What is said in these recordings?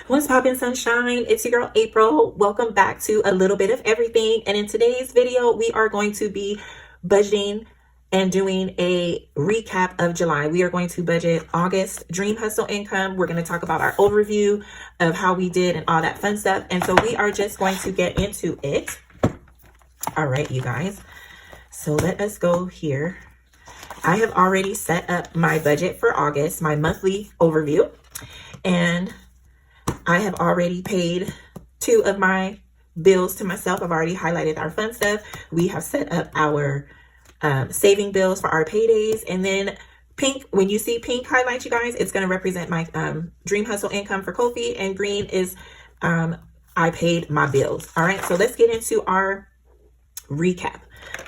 What's poppin', sunshine? It's your girl April. Welcome back to a little bit of everything. And in today's video, we are going to be budgeting and doing a recap of July. We are going to budget August dream hustle income. We're going to talk about our overview of how we did and all that fun stuff. And so we are just going to get into it. All right, you guys. So let us go here. I have already set up my budget for August, my monthly overview. And I have already paid 2 of my bills to myself. I've already highlighted our fun stuff. We have set up our saving bills for our paydays. And then pink, when you see pink highlight, you guys, it's going to represent my dream hustle income for Kofi. And green is I paid my bills. All right, so let's get into our recap.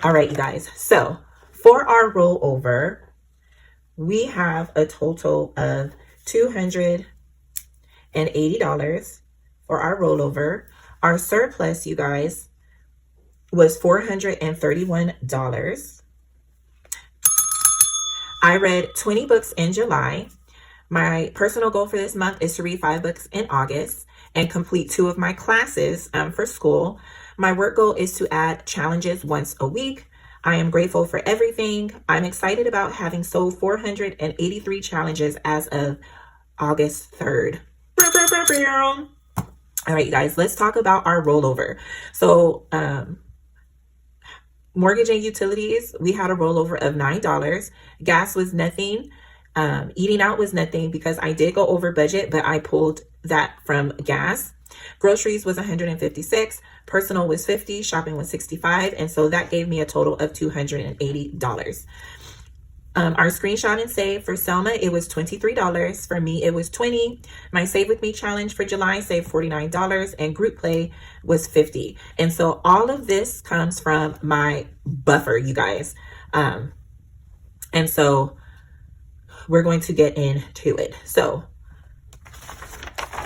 All right, you guys. So for our rollover, we have a total of $280 for our rollover. Our surplus, you guys, was $431. I read 20 books in July. My personal goal for this month is to read 5 books in August and complete 2 of my classes for school. My work goal is to add challenges once a week. I am grateful for everything. I'm excited about having sold 483 challenges as of August 3rd. All right, you guys, let's talk about our rollover. So mortgage and utilities, we had a rollover of $9. Gas was nothing. Eating out was nothing because I did go over budget, but I pulled that from gas. Groceries was $156. Personal was $50. Shopping was $65. And so that gave me a total of $280. Our screenshot and save for Selma, it was $23. For me, it was $20. My Save With Me challenge for July saved $49, and group play was $50. And so all of this comes from my buffer, you guys. And so we're going to get into it. So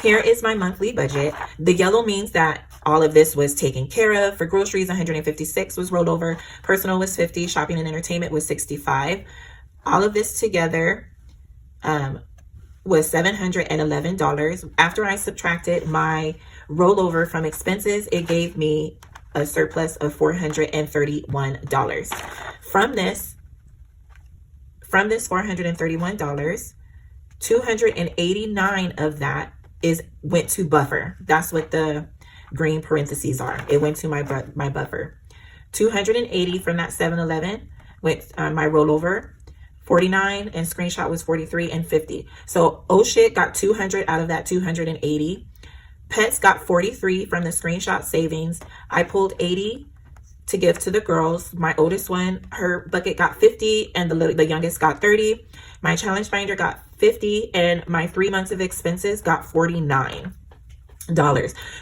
here is my monthly budget. The yellow means that all of this was taken care of. For groceries, $156 was rolled over. Personal was $50. Shopping and entertainment was $65. All of this together was $711. After I subtracted my rollover from expenses, it gave me a surplus of $431. From this $431, $289 of that went to buffer. That's what the green parentheses are. It went to my buffer. 280 from that 711 went my rollover. 49 and screenshot was 43 and 50. So oh shit got 200 out of that 280. Pets got 43 from the screenshot savings. I pulled 80 to give to the girls. My oldest one, her bucket got 50 and the youngest got 30. My challenge finder got 50 and my 3 months of expenses got $49.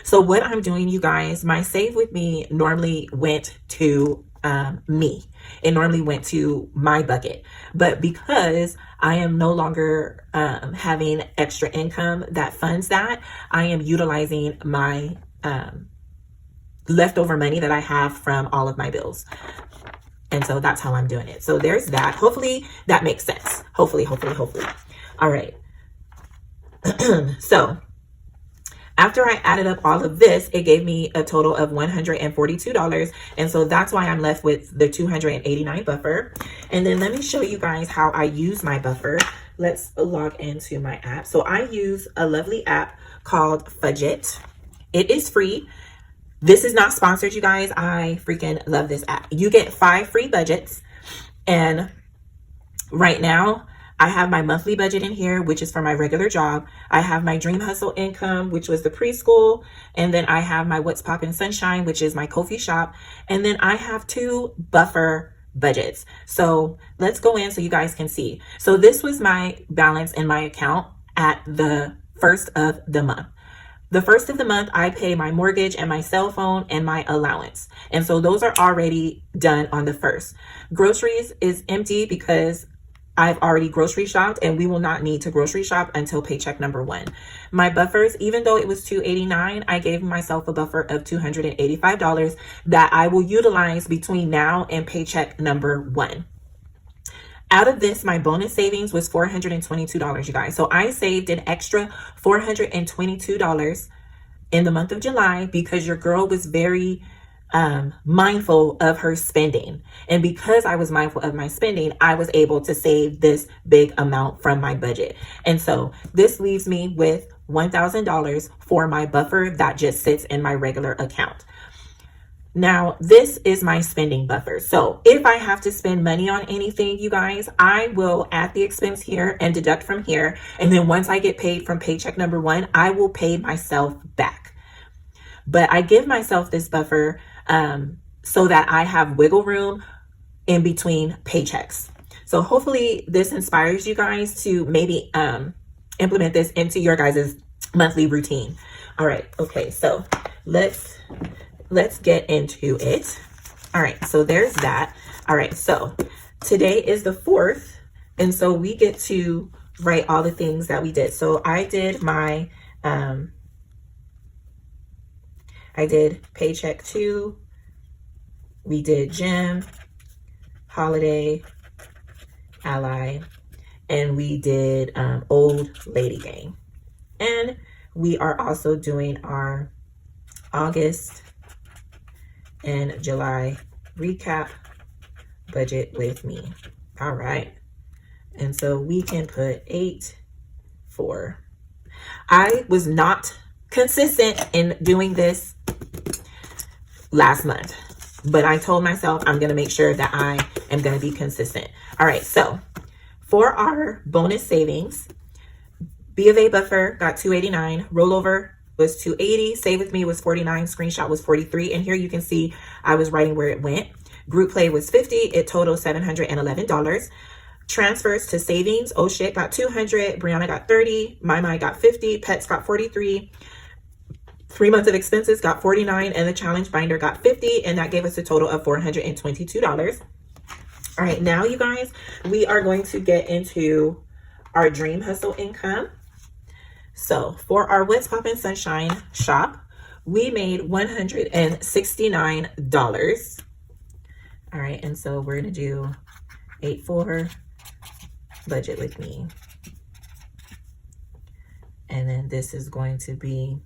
So what I'm doing, you guys, my Save With Me normally went to me. It normally went to my bucket, but because I am no longer having extra income that funds that, I am utilizing my leftover money that I have from all of my bills. And so that's how I'm doing it. So there's that. Hopefully that makes sense. Hopefully. All right. So after I added up all of this, it gave me a total of $142. And so that's why I'm left with the 289 buffer. And then let me show you guys how I use my buffer. Let's log into my app. So I use a lovely app called Fudget. It is free. This is not sponsored, you guys. I freaking love this app. You get 5 free budgets. And right now, I have my monthly budget in here, which is for my regular job. I have my dream hustle income, which was the preschool. And then I have my What's Poppin' Sunshine, which is my Kofi shop. And then I have 2 buffer budgets. So let's go in so you guys can see. So this was my balance in my account at the first of the month. The first of the month, I pay my mortgage and my cell phone and my allowance. And so those are already done on the first. Groceries is empty because I've already grocery shopped and we will not need to grocery shop until paycheck number 1. My buffers, even though it was $289, I gave myself a buffer of $285 that I will utilize between now and paycheck number 1. Out of this, my bonus savings was $422, you guys. So I saved an extra $422 in the month of July because your girl was very mindful of her spending. And because I was mindful of my spending, I was able to save this big amount from my budget. And so this leaves me with $1,000 for my buffer that just sits in my regular account. Now, this is my spending buffer. So if I have to spend money on anything, you guys, I will add the expense here and deduct from here. And then once I get paid from paycheck number 1, I will pay myself back. But I give myself this buffer so that I have wiggle room in between paychecks. So hopefully this inspires you guys to maybe implement this into your guys' monthly routine. All right. Okay. So let's get into it. All right. So there's that. All right. So today is the 4th. And so we get to write all the things that we did. So I did my, I did paycheck 2. We did gym, holiday, ally, and we did old lady gang. And we are also doing our August and July recap budget with me. All right. And so we can put 8, 4. I was not consistent in doing this last month, but I told myself I'm going to make sure that I am going to be consistent. All right. So for our bonus savings, B of A buffer got 289, rollover was 280, save with me was 49, screenshot was 43. And here you can see I was writing where it went. Group play was 50, it totaled $711. Transfers to savings, oh shit, got 200, Brianna got 30, My got 50, Pets got 43. 3 months of expenses got 49, and the challenge binder got 50, and that gave us a total of $422. All right, now you guys, we are going to get into our dream hustle income. So for our What's Poppin' Sunshine shop, we made $169. All right, and so we're gonna do 8-4 budget with me. And then this is going to be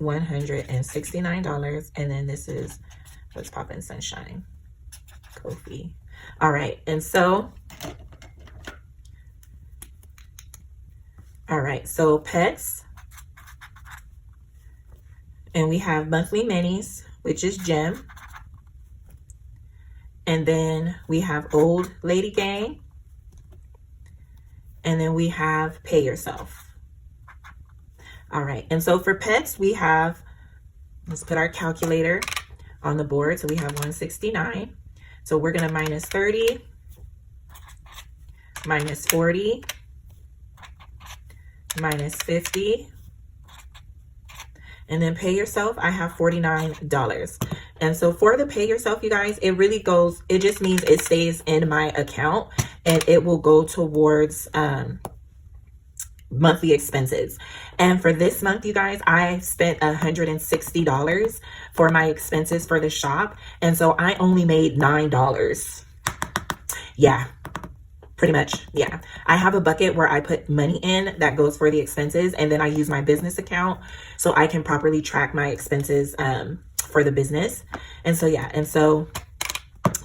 $169, and then this is What's Poppin' Sunshine Kofi. All right, and so pets, and we have monthly minis, which is gem, and then we have old lady gang, and then we have pay yourself. All right, and so for pets, we have, let's put our calculator on the board. So we have 169. So we're gonna minus 30, minus 40, minus 50, and then pay yourself, I have $49. And so for the pay yourself, you guys, it really goes, it just means it stays in my account and it will go towards monthly expenses. And for this month, you guys, I spent $160 for my expenses for the shop. And so I only made $9. Yeah, pretty much. Yeah. I have a bucket where I put money in that goes for the expenses. And then I use my business account so I can properly track my expenses for the business. And so, yeah. And so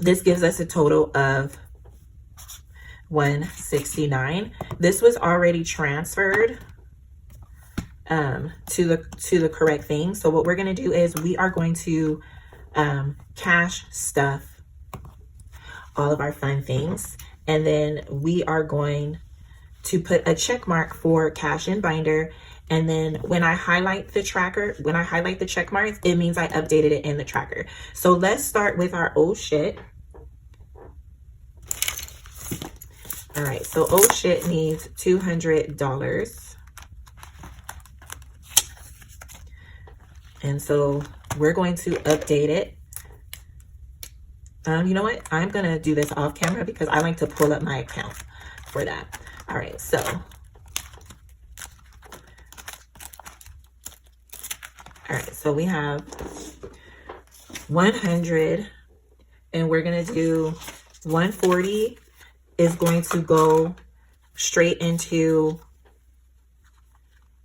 this gives us a total of 169. This was already transferred to the correct thing. So what we're going to do is we are going to cash stuff all of our fun things, and then we are going to put a check mark for cash in binder. And then when I highlight the tracker, when I highlight the check marks, it means I updated it in the tracker. So let's start with our oh shit. All right, so oh shit needs $200. And so we're going to update it. You know what? I'm going to do this off camera because I like to pull up my account for that. All right, so. All right, so we have 100 and we're going to do 140 is going to go straight into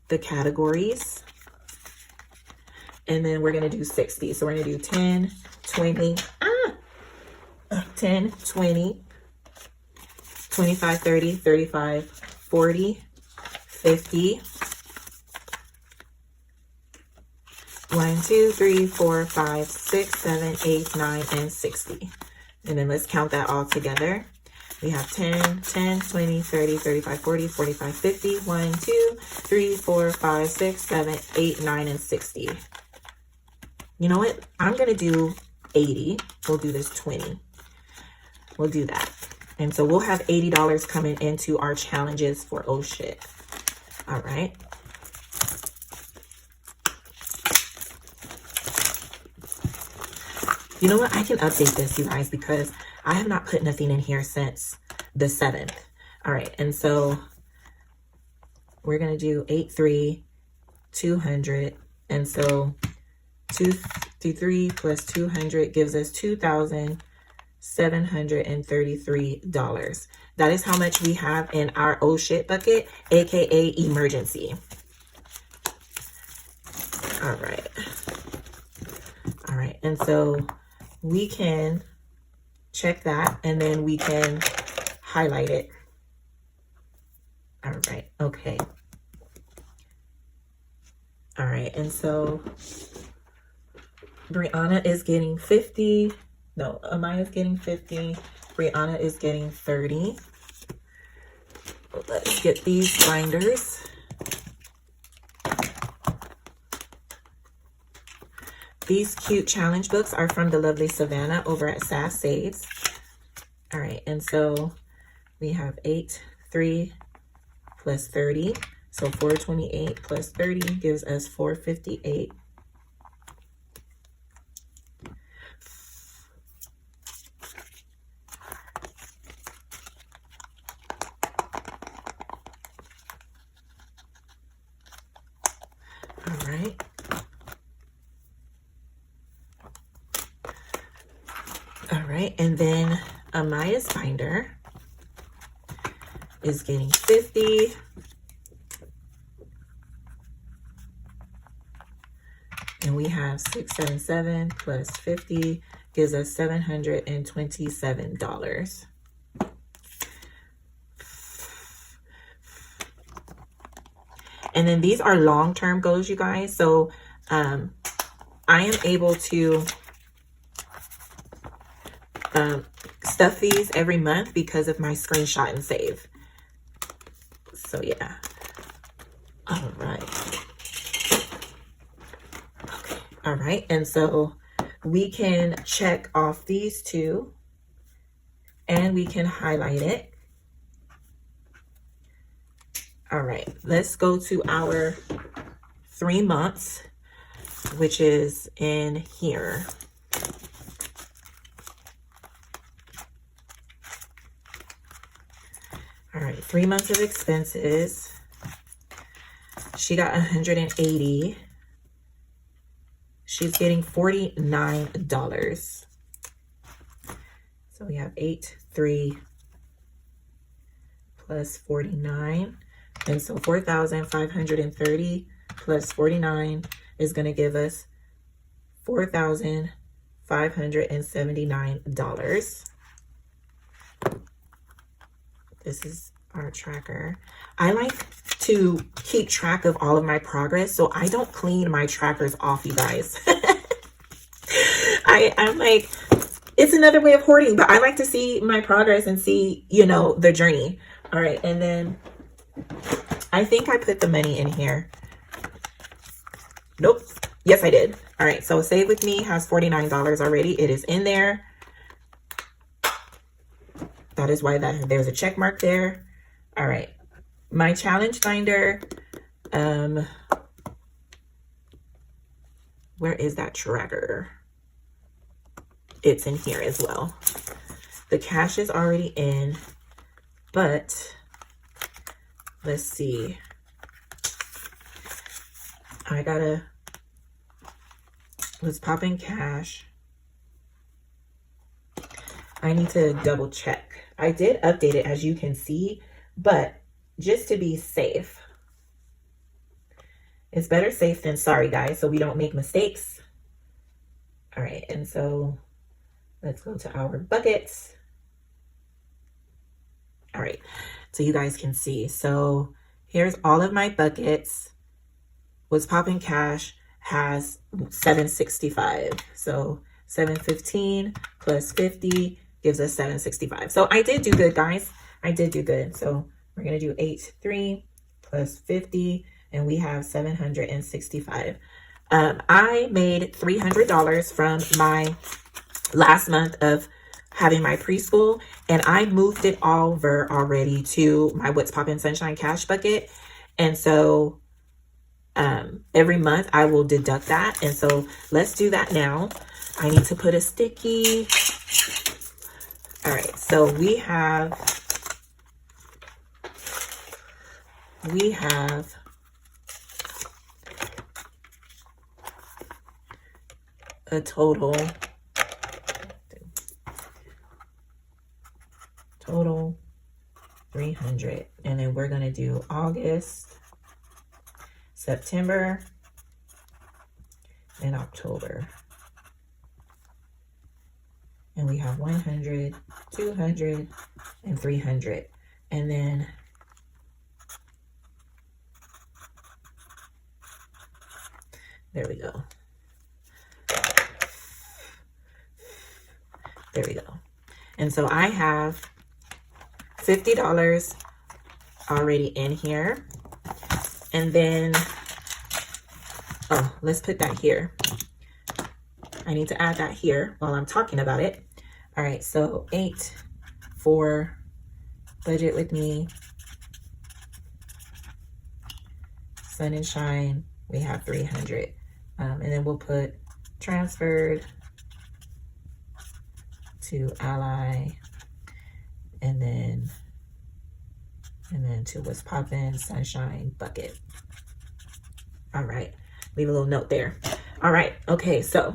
the categories. And then we're going to do 60. So we're going to do 10, 20, 10, 20, 25, 30, 35, 40, 50. 1, 2, 3, 4, 5, 6, 7, 8, 9, and 60. And then let's count that all together. We have 10, 10, 20, 30, 35, 40, 45, 50. 1, 2, 3, 4, 5, 6, 7, 8, 9, and 60. You know what? I'm going to do 80. We'll do this 20. We'll do that. And so we'll have $80 coming into our challenges for oh shit. All right. You know what? I can update this, you guys, because I have not put nothing in here since the 7th. All right. And so we're going to do 83, 200. And so 253 plus 200 gives us $2,733. That is how much we have in our oh shit bucket, aka emergency. All right. All right. And so we can check that and then we can highlight it. All right. Okay. All right. And so Brianna is getting 50. No, Amaya's getting 50. Brianna is getting 30. Let's get these binders. These cute challenge books are from the lovely Savannah over at Sass Saves. All right, and so we have 8, 3 plus 30. So 428 plus 30 gives us 458. All right. All right, and then Amaya's binder is getting 50. And we have 677 plus 50 gives us $727. And then these are long-term goals, you guys. So I am able to stuff these every month because of my screenshot and save. So yeah. All right. Okay. All right. And so we can check off these two and we can highlight it. All right. Let's go to our 3 months, which is in here. All right, 3 months of expenses. She got 180. She's getting $49. So we have 8, 3 plus 49. And so 4,530 plus 49 is going to give us $4,579. This is our tracker. I like to keep track of all of my progress, so I don't clean my trackers off, you guys. I'm like, it's another way of hoarding, but I like to see my progress and see, you know, the journey. All right, and then I think I put the money in here. Nope. Yes, I did. All right, so Save With Me has $49 already. It is in there. That is why there's a check mark there. All right. My challenge finder. Where is that tracker? It's in here as well. The cash is already in, but let's see. Let's pop in cash. I need to double check. I did update it, as you can see, but just to be safe, it's better safe than sorry, guys, so we don't make mistakes. All right, and so let's go to our buckets. All right, so you guys can see. So here's all of my buckets. What's Poppin' Cash has 765. So 715 plus 50 gives us 765. So I did do good, guys. I did do good. So we're going to do 83 plus 50, and we have 765. I made $300 from my last month of having my preschool, and I moved it over already to my What's Poppin' Sunshine Cash bucket. And so every month I will deduct that. And so let's do that now. I need to put a sticky. All right, so we have a total 300, and then we're going to do August, September, and October. And we have 100, 200, and 300. And then there we go. There we go. And so I have $50 already in here. And then, oh, let's put that here. I need to add that here while I'm talking about it. All right, so 8 for Budget With Me, Sun and Shine, we have 300. And then we'll put transferred to Ally, and then to What's Poppin' Sunshine bucket. All right, leave a little note there. All right, okay, so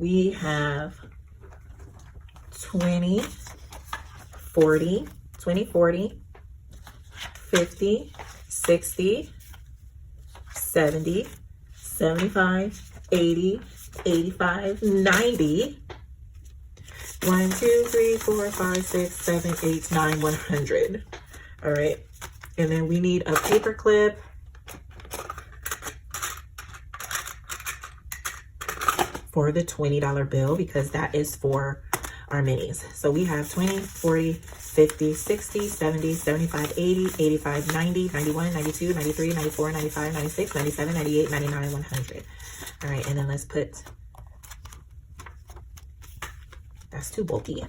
we have 20, 40, 20, 40, 50, 60, 70, 75, 80, 85, 90. 1, 2, 3, 4, 5, 6, 7, 8, 9, 100. All right. And then we need a paper clip. For the $20 bill, because that is for our minis. So we have 20, 40, 50, 60, 70, 75, 80, 85, 90, 91, 92, 93, 94, 95, 96, 97, 98, 99, 100. All right, and then let's put, that's too bulky.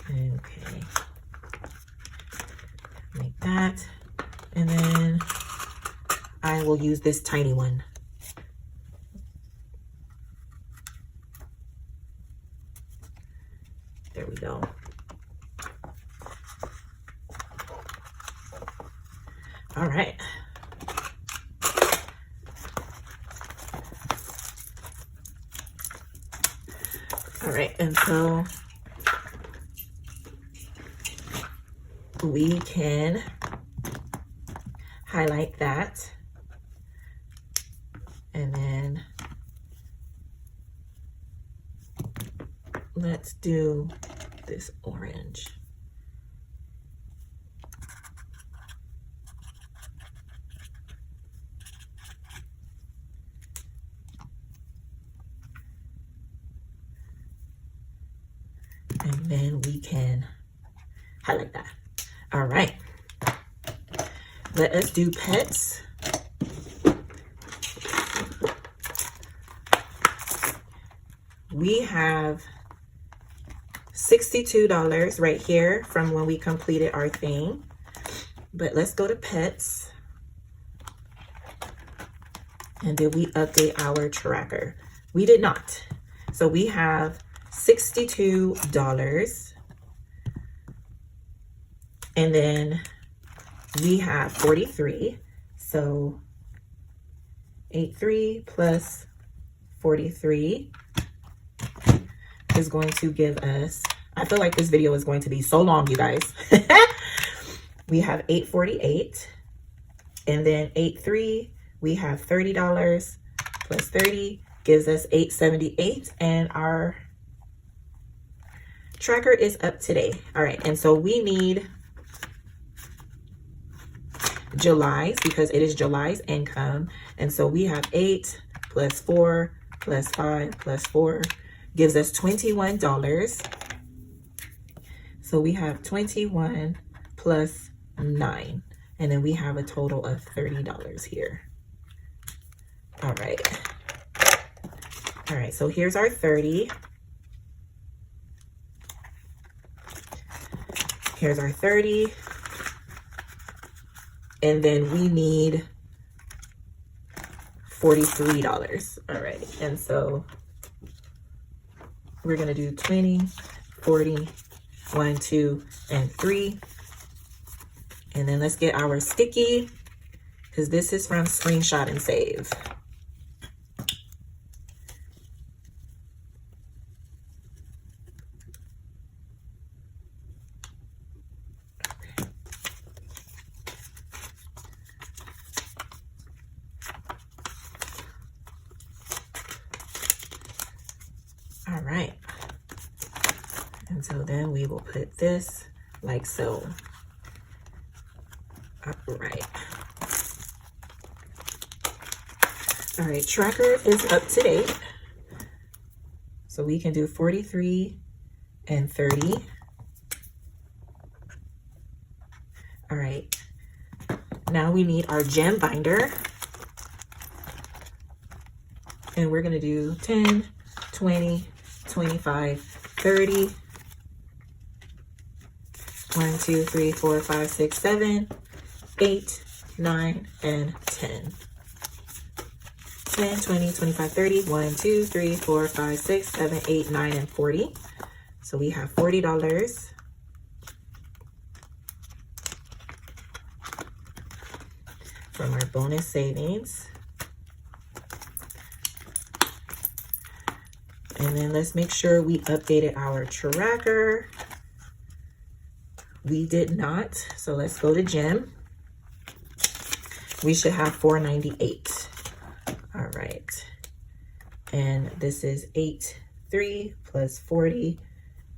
Okay, like that. And then I will use this tiny one. There we go. All right. All right, and so we can highlight that. And then let's do this orange. And then we can highlight that. All right. Let us do pets. We have $62 right here from when we completed our thing. But let's go to pets. And did we update our tracker? We did not. So we have $62. And then we have 43. So 83 plus 43 is going to give us, I feel like this video is going to be so long, you guys. We have 848, and then 83, we have $30 plus 30 gives us 878, and our tracker is up today. All right, and so we need July's because it is July's income. And so we have 8 plus 4 plus 5 plus 4 gives us $21. So we have 21 plus 9, and then we have a total of $30 here. All right. All right, so here's our 30. Here's our 30. And then we need $43. All right, and so we're gonna do 20, 40, 1, 2, and 3. And then let's get our sticky, because this is from Screenshot and Save. All right, and so then we will put this like so. All right. All right, tracker is up to date. So we can do 43 and 30. All right, now we need our gem binder. And we're gonna do 10, 20, 25, 30. 1, 2, 3, 4, 5, 6, 7, 8, 9, and 10. 10, 20, 25, 30. 1, 2, 3, 4, 5, 6, 7, 8, 9, and 40. So we have $40 from our bonus savings. And then let's make sure we updated our tracker. We did not, so let's go to gem. We should have 498. All right, and this is 83 plus 40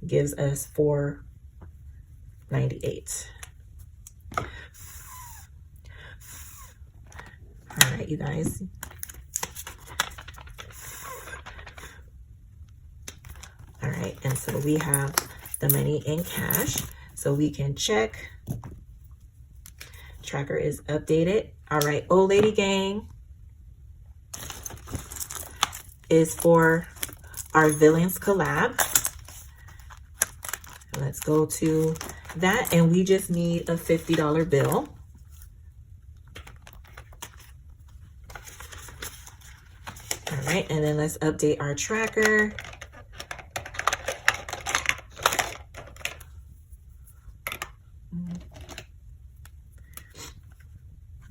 gives us 498. All right, you guys. All right, and so we have the money in cash. So we can check. Tracker is updated. All right, Old Lady Gang is for our Villains collab. Let's go to that, and we just need a $50 bill. All right, and then let's update our tracker.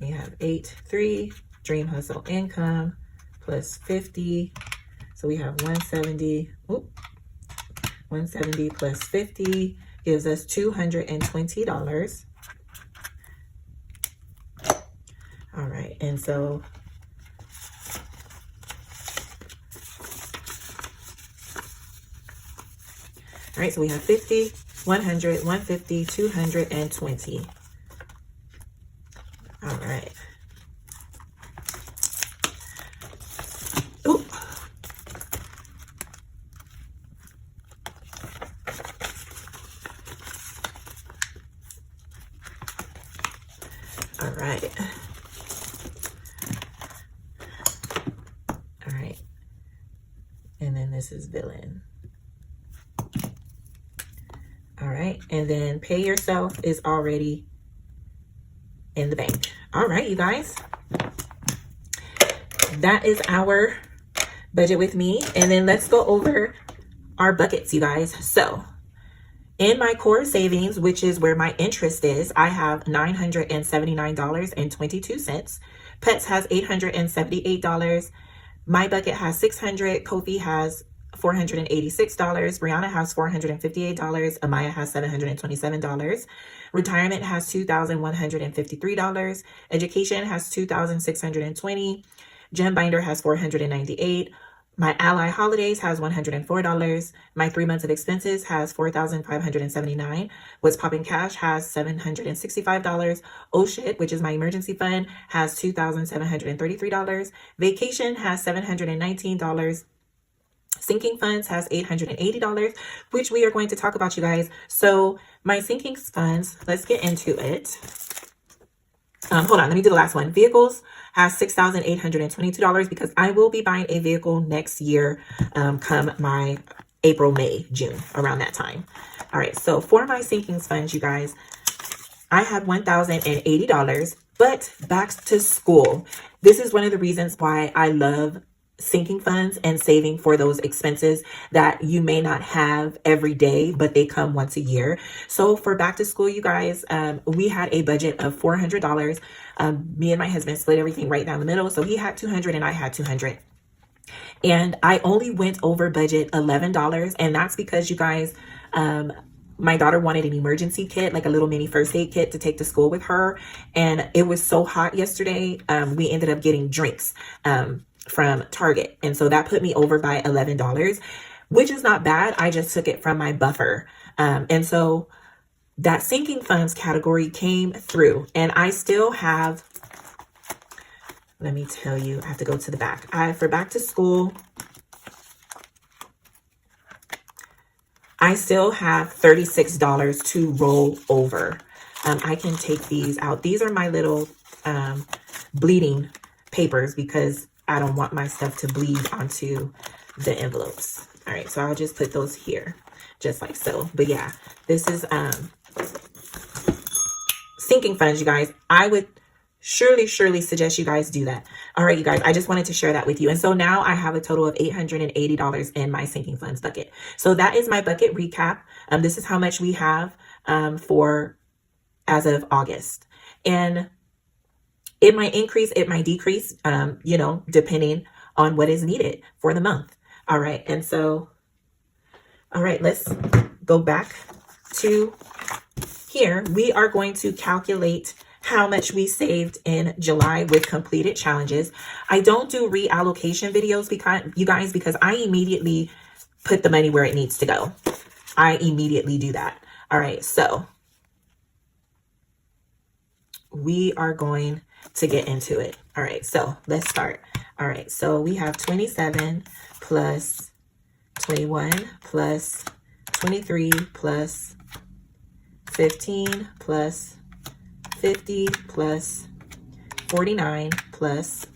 We have 8.3 Dream Hustle income plus 50. So we have 170. 170 plus 50 gives us $220. All right, and so all right, so we have 50, 100, 150, 220. All right. Ooh. All right. All right. And then this is Villain. All right. And then Pay Yourself is already in the bank. All right, you guys. That is our budget with me. And then let's go over our buckets, you guys. So in my core savings, which is where my interest is, I have $979.22. Pets has $878. My Bucket has $600. Kofi has $486. Brianna has $458. Amaya has $727. Retirement has $2,153. Education has $2,620. Gem Binder has $498. My Ally Holidays has $104. My 3 months of expenses has $4,579. What's Poppin' Cash has $765. Oh Shit, which is my emergency fund, has $2,733. Vacation has $719. Sinking funds has $880, which we are going to talk about, you guys. So my sinking funds, let's get into it. Hold on, let me do the last one. Vehicles has $6,822 because I will be buying a vehicle next year, come my April, May, June, around that time. All right, so for my sinking funds, you guys, I had $1,080, but back to school. This is one of the reasons why I love sinking funds and saving for those expenses that you may not have every day, but they come once a year. So for back to school, you guys, we had a budget of $400. Me and my husband split everything right down the middle. So he had $200 and I had $200. And I only went over budget $11. And that's because, you guys, my daughter wanted an emergency kit, like a little mini first aid kit to take to school with her. And it was so hot yesterday. We ended up getting drinks from Target. And so that put me over by $11, which is not bad. I just took it from my buffer. And so that sinking funds category came through, and I still have, let me tell you, I have to go to the back. For back to school, I still have $36 to roll over. I can take these out. These are my little bleeding papers because I don't want my stuff to bleed onto the envelopes. All right, so I'll just put those here, just like so. But yeah, this is sinking funds, you guys. I would surely suggest you guys do that. All right, you guys, I just wanted to share that with you. And so now I have a total of $880 in my sinking funds bucket. So that is my bucket recap. This is how much we have for as of August. And it might increase, it might decrease, you know, depending on what is needed for the month. All right. And so, all right, let's go back to here. We are going to calculate how much we saved in July with completed challenges. I don't do reallocation videos because, you guys, because I immediately put the money where it needs to go. I immediately do that. All right. So we are going to get into it. All right, so let's start. All right, so we have 27 plus 21 plus 23 plus 15 plus 50 plus 49 plus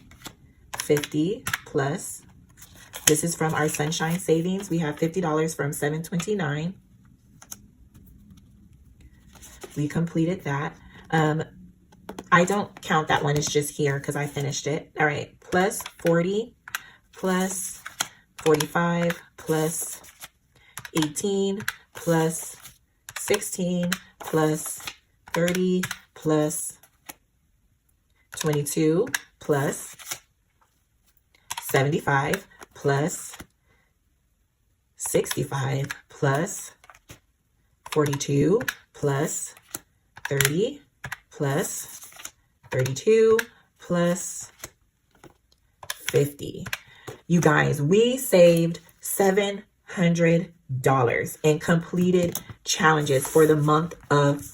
50 plus, this is from our Sunshine Savings. We have $50 from 729. We completed that. I don't count that one. It's just here because I finished it. All right. Plus 40, plus 45, plus 18, plus 16, plus 30, plus 22, plus 75, plus 65, plus 42, plus 30, plus 32, plus 50. You guys, we saved $700 in completed challenges for the month of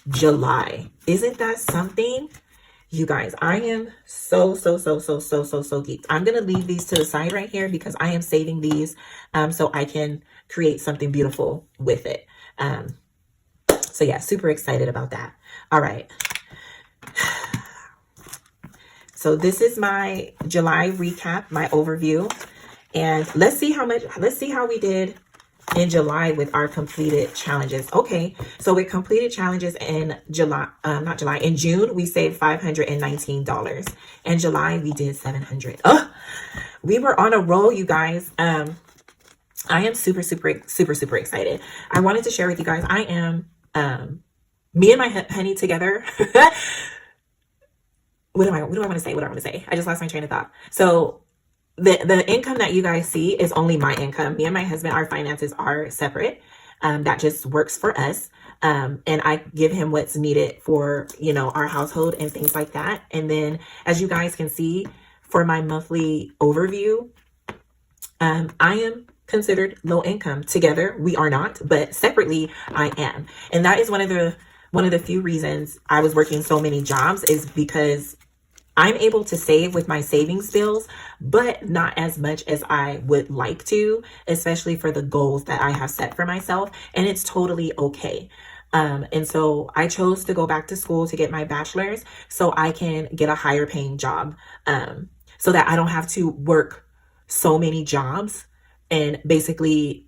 July. Isn't that something? You guys, I am so geeked. I'm going to leave these to the side right here because I am saving these so I can create something beautiful with it. So yeah, super excited about that. All right. So this is my July recap, my overview. And let's see how we did in July with our completed challenges. Okay, so with completed challenges in in June, we saved $519. In July, we did $700. Oh, we were on a roll, you guys. I am super excited. I wanted to share with you guys, I am, me and my honey together, what do I want to say? What do I want to say? I just lost my train of thought. So the income that you guys see is only my income. Me and my husband, our finances are separate. That just works for us. And I give him what's needed for, you know, our household and things like that. And then as you guys can see for my monthly overview, I am considered low income. Together we are not, but separately I am. And that is one of the few reasons I was working so many jobs, is because I'm able to save with my savings bills, but not as much as I would like to, especially for the goals that I have set for myself. And it's totally okay. And so I chose to go back to school to get my bachelor's so I can get a higher paying job, so that I don't have to work so many jobs and basically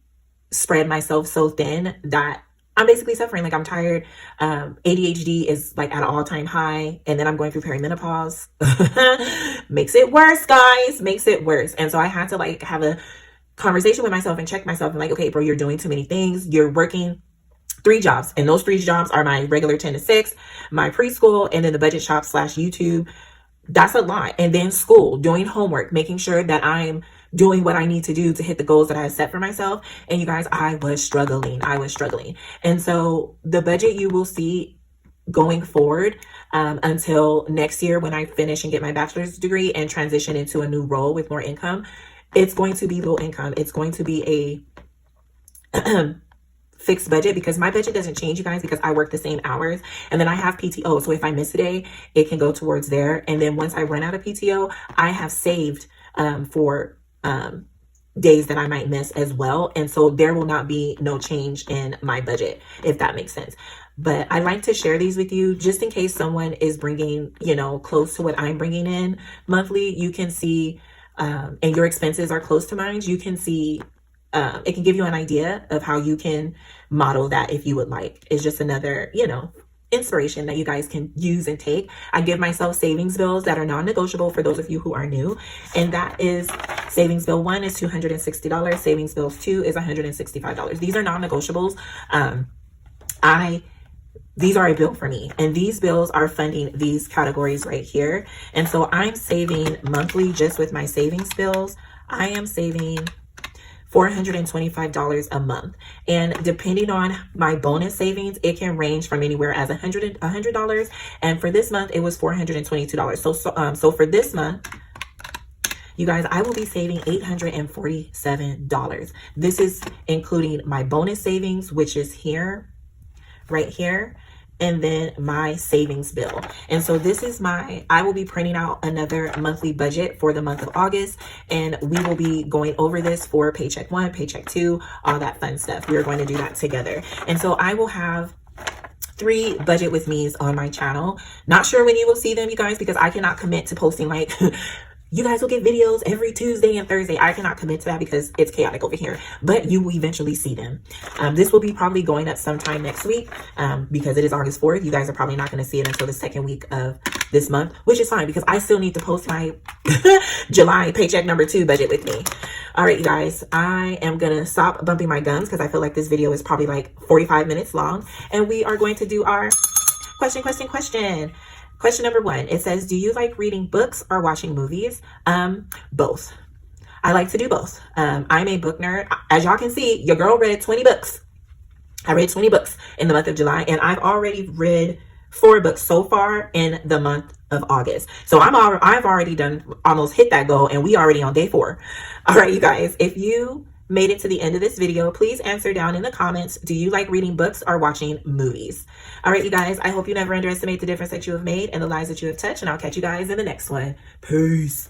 spread myself so thin that I'm basically suffering. Like, I'm tired. ADHD is like at an all-time high, and then I'm going through perimenopause. Makes it worse, guys. Makes it worse. And so I had to like have a conversation with myself and check myself and like, okay, bro, you're doing too many things. You're working 3 jobs, and those 3 jobs are my regular 10 to 6, my preschool, and then the budget shop / YouTube. That's a lot. And then school, doing homework, making sure that I'm doing what I need to do to hit the goals that I set for myself. And you guys, I was struggling. And so the budget you will see going forward, until next year when I finish and get my bachelor's degree and transition into a new role with more income, it's going to be low income. It's going to be a fixed budget, because my budget doesn't change, you guys, because I work the same hours, and then I have PTO. So if I miss a day, it can go towards there. And then once I run out of PTO, I have saved for days that I might miss as well. And so there will not be no change in my budget, if that makes sense. But I like to share these with you just in case someone is bringing, you know, close to what I'm bringing in monthly. You can see, and your expenses are close to mine. You can see, it can give you an idea of how you can model that if you would like. It's just another, you know, inspiration that you guys can use and take. I give myself savings bills that are non-negotiable for those of you who are new. And that is, savings bill 1 is $260. Savings bill 2 is $165. These are non-negotiables. These are a bill for me, and these bills are funding these categories right here. And so I'm saving monthly, just with my savings bills, I am saving $425 a month. And depending on my bonus savings, it can range from anywhere as $100. And for this month, it was $422. So for this month, you guys, I will be saving $847. This is including my bonus savings, which is here, right here, and then my savings bill. And so this is I will be printing out another monthly budget for the month of August, and we will be going over this for paycheck 1, paycheck 2, all that fun stuff. We are going to do that together. And so I will have 3 budget with me's on my channel. Not sure when you will see them, you guys, because I cannot commit to posting like you guys will get videos every Tuesday and Thursday. I cannot commit to that because it's chaotic over here, but you will eventually see them. This will be probably going up sometime next week, because it is August 4th. You guys are probably not going to see it until the second week of this month, which is fine because I still need to post my July paycheck number 2 budget with me. All right, you guys, I am going to stop bumping my gums because I feel like this video is probably like 45 minutes long, and we are going to do our question. Question number 1, it says, do you like reading books or watching movies? Both. I like to do both. I'm a book nerd. As y'all can see, your girl read 20 books. I read 20 books in the month of July, and I've already read 4 books so far in the month of August. So I've already almost hit that goal, and we already on day 4. All right, you guys, if you made it to the end of this video, please answer down in the comments, do you like reading books or watching movies? All right, you guys, I hope you never underestimate the difference that you have made and the lives that you have touched, and I'll catch you guys in the next one. Peace.